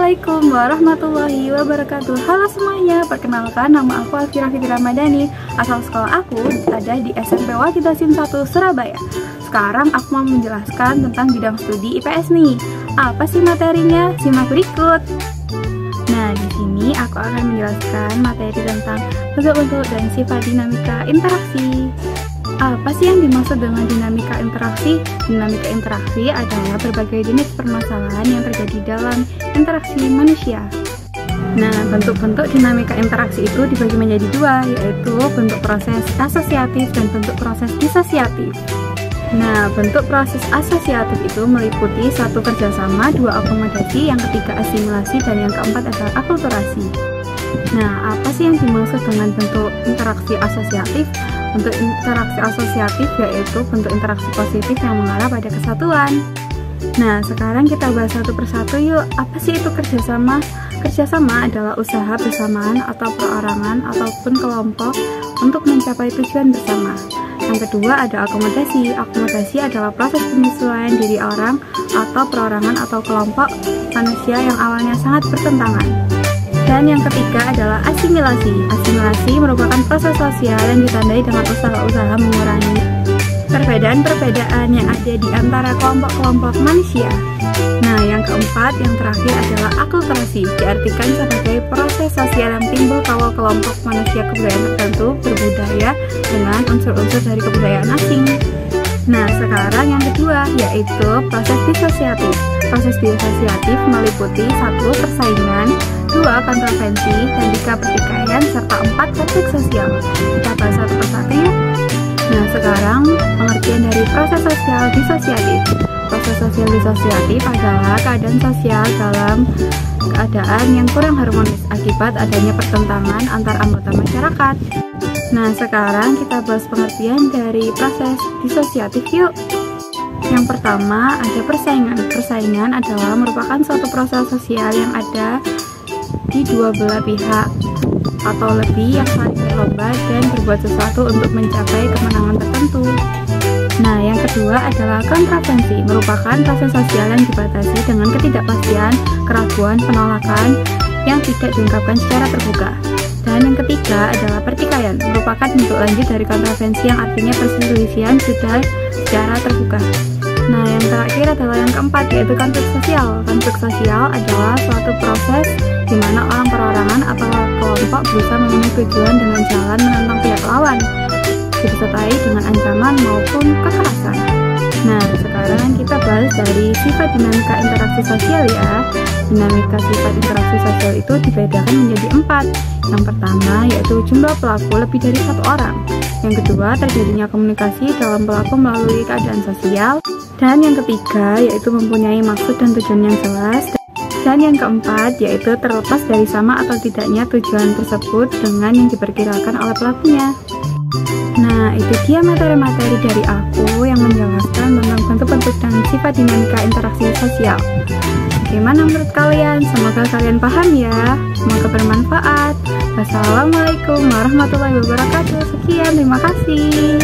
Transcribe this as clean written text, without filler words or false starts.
Assalamualaikum warahmatullahi wabarakatuh. Halo semuanya, perkenalkan nama aku Alfira Fitri Ramadhani. Asal sekolah aku ada di SMP Wahidasin 1 Surabaya. Sekarang aku mau menjelaskan tentang bidang studi IPS nih. Apa sih materinya? Simak berikut. Nah, di sini aku akan menjelaskan materi tentang bentuk-bentuk dan sifat dinamika interaksi. Apa sih yang dimaksud dengan dinamika interaksi? Dinamika interaksi adalah berbagai jenis permasalahan yang terjadi dalam interaksi manusia. Nah, bentuk-bentuk dinamika interaksi itu dibagi menjadi dua, yaitu bentuk proses asosiatif dan bentuk proses disosiatif. Nah, bentuk proses asosiatif itu meliputi satu kerjasama, dua akomodasi, yang ketiga asimilasi, dan yang keempat adalah akulturasi. Nah, apa sih yang dimaksud dengan bentuk interaksi asosiatif? Bentuk interaksi asosiatif yaitu bentuk interaksi positif yang mengarah pada kesatuan. Nah, sekarang kita bahas satu persatu yuk. Apa sih itu kerjasama? Kerjasama adalah usaha bersamaan atau perorangan ataupun kelompok untuk mencapai tujuan bersama. Yang kedua ada akomodasi. Akomodasi adalah proses penyesuaian diri orang atau perorangan atau kelompok manusia yang awalnya sangat bertentangan. Dan yang ketiga adalah asimilasi. Asimilasi merupakan proses sosial yang ditandai dengan usaha-usaha mengurangi perbedaan-perbedaan yang ada di antara kelompok-kelompok manusia. Nah, yang keempat, yang terakhir adalah akulturasi. Diartikan sebagai proses sosial yang timbul kalau kelompok manusia kebudayaan tertentu berbudaya dengan unsur-unsur dari kebudayaan asing. Nah, sekarang yang kedua, yaitu proses disosiatif. Proses disosiatif meliputi 1. Persaingan, 2. Kontroversi, dan 3. Pertikaian, serta 4. Konflik sosial. Kita bahas satu persatu yuk. Nah, sekarang pengertian dari proses sosial disosiatif. Proses sosial disosiatif adalah keadaan sosial dalam keadaan yang kurang harmonis akibat adanya pertentangan antar anggota masyarakat. Nah, sekarang kita bahas pengertian dari proses disosiatif yuk. Yang pertama ada persaingan. Persaingan adalah merupakan suatu proses sosial yang ada di dua belah pihak atau lebih yang saling berlomba dan berbuat sesuatu untuk mencapai kemenangan tertentu. Nah, yang kedua adalah kontroversi, merupakan proses sosial yang dibatasi dengan ketidakpastian, keraguan, penolakan yang tidak diungkapkan secara terbuka. Dan yang ketiga adalah pertikaian, merupakan bentuk lanjut dari kontroversi yang artinya perselisihan sudah secara terbuka. Nah, yang terakhir adalah yang keempat, yaitu konflik sosial. Konflik sosial adalah suatu proses di mana orang perorangan atau kelompok berusaha memenuhi tujuan dengan jalan menentang pihak lawan, disertai dengan ancaman maupun kekerasan. Nah, sekarang kita bahas dari sifat dinamika interaksi sosial ya. Dinamika sifat interaksi sosial itu dibedakan menjadi 4. Yang pertama yaitu jumlah pelaku lebih dari 1 orang. Yang kedua terjadinya komunikasi dalam pelaku melalui keadaan sosial. Dan yang ketiga yaitu mempunyai maksud dan tujuan yang jelas. Dan yang keempat yaitu terlepas dari sama atau tidaknya tujuan tersebut dengan yang diperkirakan oleh pelakunya. Nah, itu dia materi-materi dari aku yang menjelaskan tentang bentuk-bentuk dan sifat dinamika interaksi sosial. Bagaimana menurut kalian? Semoga kalian paham ya. Semoga bermanfaat. Wassalamualaikum warahmatullahi wabarakatuh. Sekian, terima kasih.